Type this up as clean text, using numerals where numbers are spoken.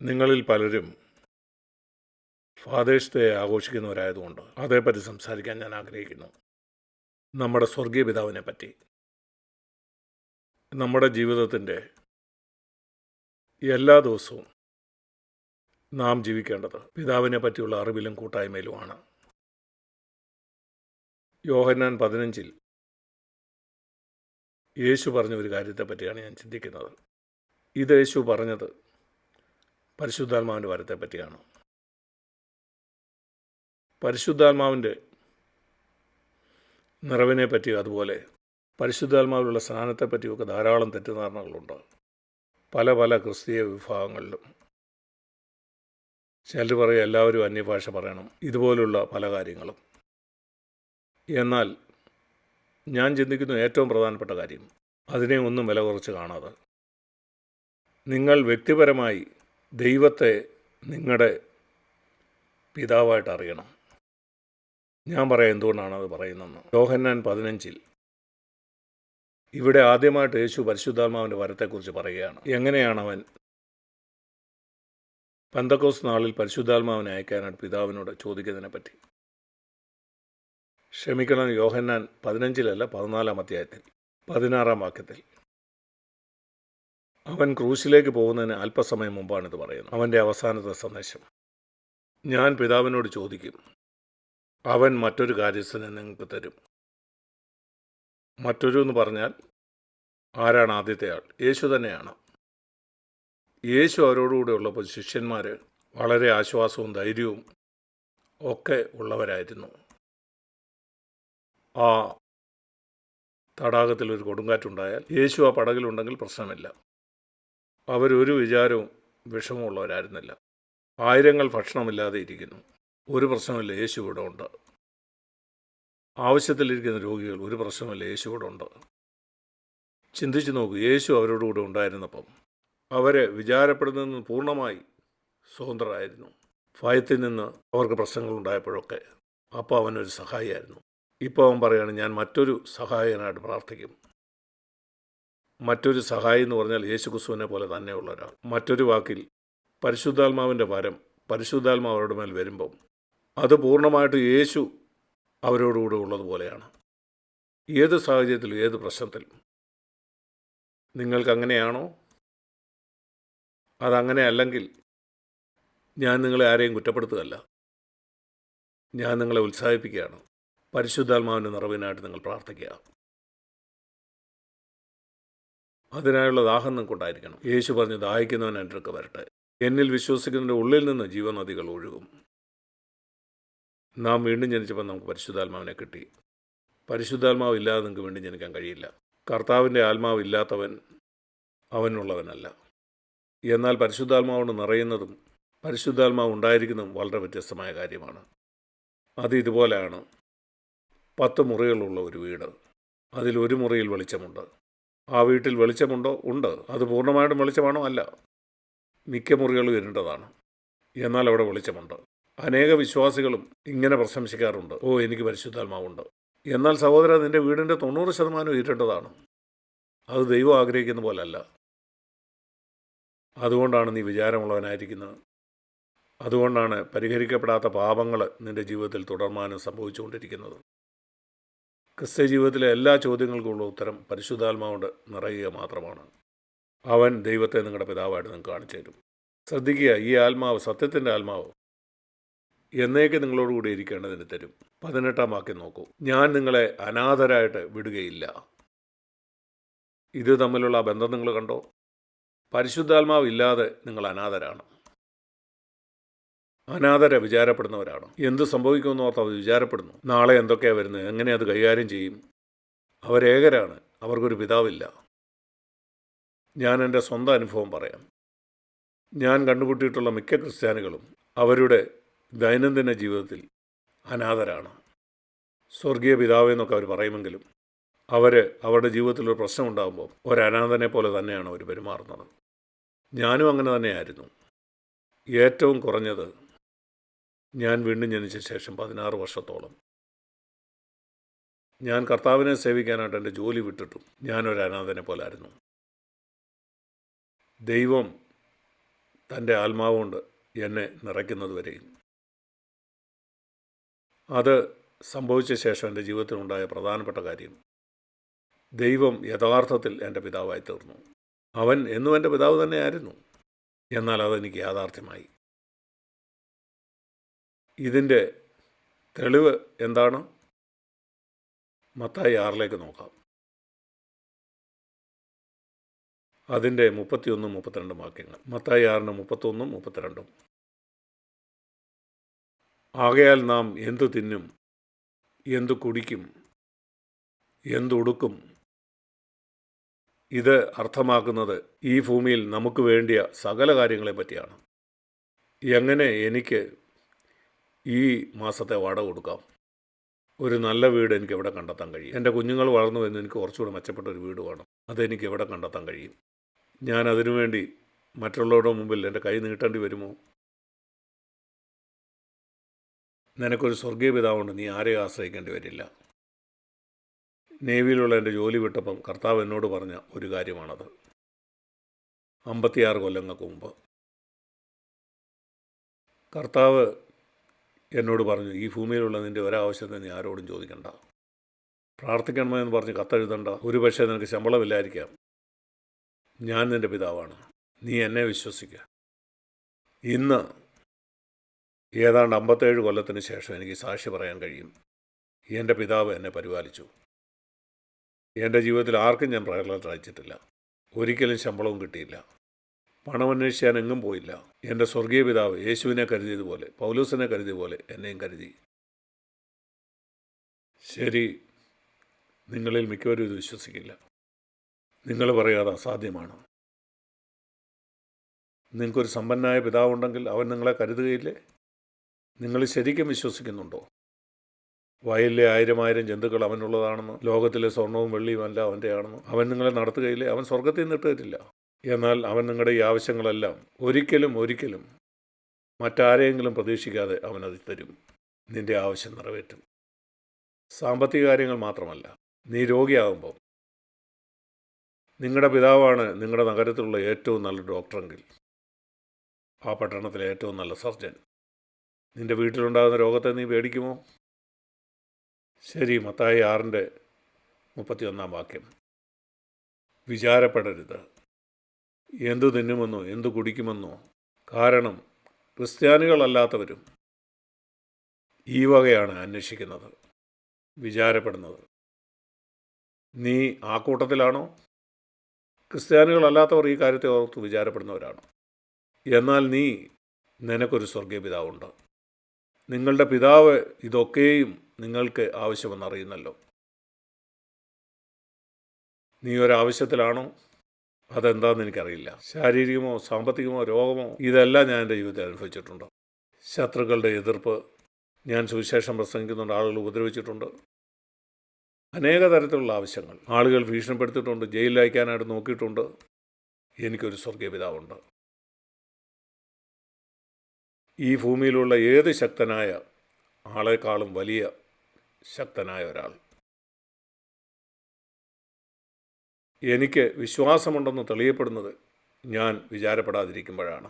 നിങ്ങളിൽ പലരും fathers day ആഘോഷിക്കുന്നവരായതുകൊണ്ട് അതേപ്പറ്റി സംസാരിക്കാൻ ഞാൻ ആഗ്രഹിക്കുന്നു. നമ്മുടെ സ്വർഗീയ പിതാവിനെ പറ്റി. നമ്മുടെ ജീവിതത്തിൻ്റെ എല്ലാ ദിവസവും നാം ജീവിക്കേണ്ടത് പിതാവിനെ പറ്റിയുള്ള അറിവിലും കൂട്ടായ്മയിലുമാണ്. യോഹന്നാൻ 15 യേശു പറഞ്ഞ ഒരു കാര്യത്തെപ്പറ്റിയാണ് ഞാൻ ചിന്തിക്കുന്നത്. ഇത് യേശു പറഞ്ഞത് പരിശുദ്ധാത്മാവിൻ്റെ വരത്തെപ്പറ്റിയാണ്. പരിശുദ്ധാത്മാവിൻ്റെ നിറവിനെ പറ്റിയും അതുപോലെ പരിശുദ്ധാത്മാവിലുള്ള സ്നാനത്തെപ്പറ്റിയൊക്കെ ധാരാളം തെറ്റിദ്ധാരണകളുണ്ട് പല പല ക്രിസ്തീയ വിഭാഗങ്ങളിലും. ചിലർ പറയും എല്ലാവരും അന്യഭാഷ പറയണം, ഇതുപോലുള്ള പല കാര്യങ്ങളും. എന്നാൽ ഞാൻ ചിന്തിക്കുന്ന ഏറ്റവും പ്രധാനപ്പെട്ട കാര്യം, അതിനെ ഒന്നും വില കുറച്ച് കാണാതെ നിങ്ങൾ വ്യക്തിപരമായി ദൈവത്തെ നിങ്ങളുടെ പിതാവായിട്ട് അറിയണം. ഞാൻ പറയാം എന്തുകൊണ്ടാണ് അത് പറയുന്നതെന്ന്. യോഹന്നാൻ 15 ഇവിടെ ആദ്യമായിട്ട് യേശു പരിശുദ്ധാത്മാവിൻ്റെ വരത്തെക്കുറിച്ച് പറയുകയാണ്. എങ്ങനെയാണ് അവൻ പെന്തക്കോസ്ത് നാളിൽ പരിശുദ്ധാത്മാവിനെ അയക്കാനായിട്ട് പിതാവിനോട് ചോദിക്കുന്നതിനെപ്പറ്റി. ക്ഷമിക്കണം, യോഹന്നാൻ 15 14 അധ്യായത്തിൽ 16 വാക്യത്തിൽ. അവൻ ക്രൂശിലേക്ക് പോകുന്നതിന് അല്പസമയം മുമ്പാണിത് പറയുന്നത്. അവൻ്റെ അവസാനത്തെ സന്ദേശം, ഞാൻ പിതാവിനോട് ചോദിക്കും, അവൻ മറ്റൊരു കാര്യസ്ഥനെ നിങ്ങൾക്ക് തരും. മറ്റൊരു എന്ന് പറഞ്ഞാൽ ആരാണ് ആദ്യത്തെ ആൾ? യേശു തന്നെയാണ്. യേശു അവരോടുകൂടെ ഉള്ളപ്പോൾ ശിഷ്യന്മാർ വളരെ ആശ്വാസവും ധൈര്യവും ഒക്കെ ഉള്ളവരായിരുന്നു. ആ തടാകത്തിൽ ഒരു കൊടുങ്കാറ്റുണ്ടായാൽ യേശു ആ പടകിലുണ്ടെങ്കിൽ പ്രശ്നമില്ല. അവരൊരു വിചാരവും വിഷമമുള്ളവരായിരുന്നില്ല. ആയിരങ്ങൾ ഭക്ഷണമില്ലാതെ ഇരിക്കുന്നു, ഒരു പ്രശ്നമില്ല, യേശു ഇവിടെ ഉണ്ട്. ആവശ്യത്തിലിരിക്കുന്ന രോഗികൾ, ഒരു പ്രശ്നമില്ല, യേശു ഇവിടെ ഉണ്ട്. ചിന്തിച്ചു നോക്കൂ, യേശു അവരോടുകൂടെ ഉണ്ടായിരുന്നപ്പം അവരെ വിചാരപ്പെടുന്നതിൽ പൂർണ്ണമായി സ്വതന്ത്രരായിരുന്നു. ഭയത്തിൽ നിന്ന് അവർക്ക് പ്രശ്നങ്ങളുണ്ടായപ്പോഴൊക്കെ അപ്പോൾ അവനൊരു സഹായിയായിരുന്നു. ഇപ്പോൾ അവൻ പറയുകയാണ്, ഞാൻ മറ്റൊരു സഹായകനായിട്ട് പ്രാർത്ഥിക്കും. മറ്റൊരു സഹായി എന്ന് പറഞ്ഞാൽ യേശു ക്രിസ്തുവിനെ പോലെ തന്നെയുള്ള ഒരാൾ. മറ്റൊരു വാക്കിൽ പരിശുദ്ധാത്മാവിൻ്റെ വരം, പരിശുദ്ധാത്മാവ് അവരുടെ മേൽ വരുമ്പം അത് പൂർണ്ണമായിട്ട് യേശു അവരോടുകൂടെ ഉള്ളതുപോലെയാണ്. ഏത് സാഹചര്യത്തിലും ഏത് പ്രശ്നത്തിലും. നിങ്ങൾക്കങ്ങനെയാണോ? അതങ്ങനെ അല്ലെങ്കിൽ ഞാൻ നിങ്ങളെ ആരെയും കുറ്റപ്പെടുത്തുകയല്ല, ഞാൻ നിങ്ങളെ ഉത്സാഹിപ്പിക്കുകയാണ്. പരിശുദ്ധാത്മാവിൻ്റെ നിറവിനായിട്ട് നിങ്ങൾ പ്രാർത്ഥിക്കുക. അതിനായുള്ള ദാഹം നിങ്ങൾക്കുണ്ടായിരിക്കണം. യേശു പറഞ്ഞു, ദാഹിക്കുന്നവൻ എൻ്റെ അടുക്കൽ വരട്ടെ, എന്നിൽ വിശ്വസിക്കുന്നതിൻ്റെ ഉള്ളിൽ നിന്ന് ജീവനദികൾ ഒഴുകും. നാം വീണ്ടും ജനിച്ചപ്പോൾ നമുക്ക് പരിശുദ്ധാത്മാവിനെ കിട്ടി. പരിശുദ്ധാത്മാവ് ഇല്ലാതെ നിങ്ങൾക്ക് വീണ്ടും ജനിക്കാൻ കഴിയില്ല. കർത്താവിൻ്റെ ആത്മാവ് ഇല്ലാത്തവൻ അവനുള്ളവനല്ല. എന്നാൽ പരിശുദ്ധാത്മാവോട് നിറയുന്നതും പരിശുദ്ധാത്മാവ് ഉണ്ടായിരിക്കുന്നതും വളരെ വ്യത്യസ്തമായ കാര്യമാണ്. അത് ഇതുപോലെയാണ്. 10 മുറികളുള്ള ഒരു വീട്, അതിൽ ഒരു മുറിയിൽ വെളിച്ചമുണ്ട്. ആ വീട്ടിൽ വെളിച്ചമുണ്ടോ? ഉണ്ട്. അത് പൂർണ്ണമായിട്ടും വെളിച്ചമാണോ? അല്ല. മിക്ക മുറികളും ഇരുണ്ടതാണ്. എന്നാൽ അവിടെ വെളിച്ചമുണ്ട്. അനേക വിശ്വാസികളും ഇങ്ങനെ പ്രശംസിക്കാറുണ്ട്, ഓ എനിക്ക് പരിശുദ്ധാത്മാവുണ്ട്. എന്നാൽ സഹോദര, നിൻ്റെ വീടിൻ്റെ 90% ഇരുണ്ടതാണ്. അത് ദൈവം ആഗ്രഹിക്കുന്ന പോലല്ല. അതുകൊണ്ടാണ് നീ വിചാരമുള്ളവനായിരിക്കുന്നത്. അതുകൊണ്ടാണ് പരിഹരിക്കപ്പെടാത്ത പാപങ്ങൾ നിൻ്റെ ജീവിതത്തിൽ തുടർമാനം സംഭവിച്ചുകൊണ്ടിരിക്കുന്നത്. ക്രിസ്ത്യ ജീവിതത്തിലെ എല്ലാ ചോദ്യങ്ങൾക്കുള്ള ഉത്തരം പരിശുദ്ധാത്മാവോട് നിറയുക മാത്രമാണ്. അവൻ ദൈവത്തെ നിങ്ങളുടെ പിതാവായിട്ട് നിങ്ങൾക്ക് കാണിച്ചു തരും. ശ്രദ്ധിക്കുക, ഈ ആത്മാവ്, സത്യത്തിൻ്റെ ആത്മാവ്, എന്നേക്ക് നിങ്ങളോടുകൂടി ഇരിക്കേണ്ടതിന് തരും. 18 വാക്യം നോക്കൂ, ഞാൻ നിങ്ങളെ അനാഥരായിട്ട് വിടുകയില്ല. ഇത് തമ്മിലുള്ള ബന്ധം നിങ്ങൾ കണ്ടോ? പരിശുദ്ധാത്മാവ് ഇല്ലാതെ നിങ്ങൾ അനാഥരാണ്. അനാഥരെ വിചാരപ്പെടുന്നവരാണ്. എന്ത് സംഭവിക്കുമെന്ന് ഓർത്ത് അവർ വിചാരപ്പെടുന്നു. നാളെ എന്തൊക്കെയാണ് വരുന്നത്, എങ്ങനെ അത് കൈകാര്യം ചെയ്യും. അവരേകരാണ്, അവർക്കൊരു പിതാവില്ല. ഞാൻ എൻ്റെ സ്വന്തം അനുഭവം പറയാം. ഞാൻ കണ്ടുമുട്ടിയിട്ടുള്ള മിക്ക ക്രിസ്ത്യാനികളും അവരുടെ ദൈനംദിന ജീവിതത്തിൽ അനാഥരാണ്. സ്വർഗീയ പിതാവെന്നൊക്കെ അവർ പറയുമെങ്കിലും അവരുടെ ജീവിതത്തിലൊരു പ്രശ്നമുണ്ടാകുമ്പോൾ ഒരനാഥനെ പോലെ തന്നെയാണ് അവർ പെരുമാറുന്നത്. ഞാനും അങ്ങനെ തന്നെയായിരുന്നു. ഏറ്റവും കുറഞ്ഞത് ഞാൻ വീണ്ടും ജനിച്ച ശേഷം 16 വർഷത്തോളം ഞാൻ കർത്താവിനെ സേവിക്കാനായിട്ട് എൻ്റെ ജോലി വിട്ടിട്ടും ഞാനൊരു അനാഥനെ പോലായിരുന്നു. ദൈവം തൻ്റെ ആത്മാവ് കൊണ്ട് എന്നെ നിറയ്ക്കുന്നത് വരെയും. അത് സംഭവിച്ച ശേഷം എൻ്റെ ജീവിതത്തിലുണ്ടായ പ്രധാനപ്പെട്ട കാര്യം, ദൈവം യഥാർത്ഥത്തിൽ എൻ്റെ പിതാവായി തീർന്നു. അവൻ എന്നും എൻ്റെ പിതാവ് തന്നെയായിരുന്നു, എന്നാൽ അതെനിക്ക് യാഥാർത്ഥ്യമായി. ഇതിൻ്റെ തെളിവ് എന്താണ്? മത്തായി 6 നോക്കാം. അതിൻ്റെ 31, 32 വാക്യങ്ങൾ. മത്തായി 6, 31, 32. ആകയാൽ നാം എന്തു തിന്നും, എന്തു കുടിക്കും, എന്തുടുക്കും, ഇത് അർത്ഥമാക്കുന്നത് ഈ ഭൂമിയിൽ നമുക്ക് വേണ്ടിയ സകല കാര്യങ്ങളെ പറ്റിയാണ്. എങ്ങനെ എനിക്ക് ഈ മാസത്തെ വാടക കൊടുക്കാം? ഒരു നല്ല വീട് എനിക്ക് എവിടെ കണ്ടെത്താൻ കഴിയും? എൻ്റെ കുഞ്ഞുങ്ങൾ വളർന്നു എന്ന് എനിക്ക് കുറച്ചുകൂടെ മെച്ചപ്പെട്ട ഒരു വീട് വേണം. അതെനിക്ക് എവിടെ കണ്ടെത്താൻ കഴിയും? ഞാൻ അതിനുവേണ്ടി മറ്റുള്ളവരുടെ മുമ്പിൽ എൻ്റെ കൈ നീട്ടേണ്ടി വരുമോ? നിനക്കൊരു സ്വർഗീയ പിതാവുണ്ട്, നീ ആരെയും ആശ്രയിക്കേണ്ടി വരില്ല. നേവിയിലുള്ള എൻ്റെ ജോലി വിട്ടപ്പം കർത്താവ് എന്നോട് പറഞ്ഞ ഒരു കാര്യമാണത്. 56 കൊല്ലങ്ങൾക്ക് മുമ്പ് കർത്താവ് എന്നോട് പറഞ്ഞു, ഈ ഭൂമിയിലുള്ള നിൻ്റെ ഒരാവശ്യത്തെ നീ ആരോടും ചോദിക്കണ്ട, പ്രാർത്ഥിക്കണമെന്ന് പറഞ്ഞ് കത്തെഴുതണ്ട. ഒരു പക്ഷേ നിനക്ക് ശമ്പളമില്ലായിരിക്കാം, ഞാൻ നിൻ്റെ പിതാവാണ്, നീ എന്നെ വിശ്വസിക്കുക. ഇന്ന് ഏതാണ്ട് 57 കൊല്ലത്തിന് ശേഷം എനിക്ക് സാക്ഷി പറയാൻ കഴിയും, എൻ്റെ പിതാവ് എന്നെ പരിപാലിച്ചു. എൻ്റെ ജീവിതത്തിൽ ആർക്കും ഞാൻ പ്രയർ ലെറ്റർ അയച്ചിട്ടില്ല, ഒരിക്കലും ശമ്പളവും കിട്ടിയില്ല, പണം അന്വേഷിച്ച് ഞാൻ എങ്ങും പോയില്ല. എൻ്റെ സ്വർഗീയ പിതാവ് യേശുവിനെ കരുതിയതുപോലെ, പൗലോസിനെ കരുതിയ പോലെ എന്നെയും കരുതി. ശരി, നിങ്ങളിൽ മിക്കവരും ഇത് വിശ്വസിക്കില്ല. നിങ്ങൾ പറയാതെ അസാധ്യമാണ്. നിങ്ങൾക്കൊരു സമ്പന്നനായ പിതാവുണ്ടെങ്കിൽ അവൻ നിങ്ങളെ കരുതുകയില്ലേ? നിങ്ങൾ ശരിക്കും വിശ്വസിക്കുന്നുണ്ടോ? വയലിലെ 1000 ജന്തുക്കൾ അവനുള്ളതാണെന്ന്, ലോകത്തിലെ സ്വർണവും വെള്ളിയും അല്ല അവൻ്റെയാണെന്ന് അവൻ നിങ്ങളെ നടത്തുകയില്ലേ? അവൻ സ്വർഗത്തിൽ നിന്ന് ഇട്ടുതരില്ല. എന്നാൽ അവൻ നിങ്ങളുടെ ഈ ആവശ്യങ്ങളെല്ലാം ഒരിക്കലും മറ്റാരെയെങ്കിലും പ്രതീക്ഷിക്കാതെ അവനത് തരും. നിൻ്റെ ആവശ്യം നിറവേറ്റും. സാമ്പത്തിക കാര്യങ്ങൾ മാത്രമല്ല, നീ രോഗിയാകുമ്പോൾ നിങ്ങളുടെ പിതാവാണ് നിങ്ങളുടെ നഗരത്തിലുള്ള ഏറ്റവും നല്ല ഡോക്ടറെങ്കിൽ ആ പട്ടണത്തിലെ ഏറ്റവും നല്ല സർജൻ. നിൻ്റെ വീട്ടിലുണ്ടാകുന്ന രോഗത്തെ നീ പേടിക്കുമോ? ശരി, മത്തായി 6, 31 വാക്യം. വിചാരപ്പെടരുത് എന്തു തിന്നുമെന്നോ എന്തു കുടിക്കുമെന്നോ, കാരണം ക്രിസ്ത്യാനികളല്ലാത്തവരും ഈ വകയാണ് അന്വേഷിക്കുന്നത്, വിചാരപ്പെടുന്നത്. നീ ആ കൂട്ടത്തിലാണോ? ക്രിസ്ത്യാനികളല്ലാത്തവർ ഈ കാര്യത്തെ ഓർത്ത് വിചാരപ്പെടുന്നവരാണ്. എന്നാൽ നിനക്കൊരു സ്വർഗീയ പിതാവുണ്ട്. നിങ്ങളുടെ പിതാവ് ഇതൊക്കെയും നിങ്ങൾക്ക് ആവശ്യമെന്നറിയുന്നല്ലോ. നീ ഒരാവശ്യത്തിലാണോ? അതെന്താണെന്ന് എനിക്കറിയില്ല. ശാരീരികമോ സാമ്പത്തികമോ രോഗമോ, ഇതെല്ലാം ഞാൻ എൻ്റെ ജീവിതത്തിൽ അനുഭവിച്ചിട്ടുണ്ട്. ശത്രുക്കളുടെ എതിർപ്പ്, ഞാൻ സുവിശേഷം പ്രസംഗിക്കുന്നുണ്ട്, ആളുകൾ ഉപദ്രവിച്ചിട്ടുണ്ട്. അനേക തരത്തിലുള്ള ആവശ്യങ്ങൾ, ആളുകൾ ഭീഷണിപ്പെടുത്തിയിട്ടുണ്ട്, ജയിലിൽ അയക്കാനായിട്ട് നോക്കിയിട്ടുണ്ട്. എനിക്കൊരു സ്വർഗീയ പിതാവുണ്ട്. ഈ ഭൂമിയിലുള്ള ഏത് ശക്തനായ ആളെക്കാളും വലിയ ശക്തനായ ഒരാൾ. എനിക്ക് വിശ്വാസമുണ്ടെന്ന് തെളിയപ്പെടുന്നത് ഞാൻ വിചാരപ്പെടാതിരിക്കുമ്പോഴാണ്.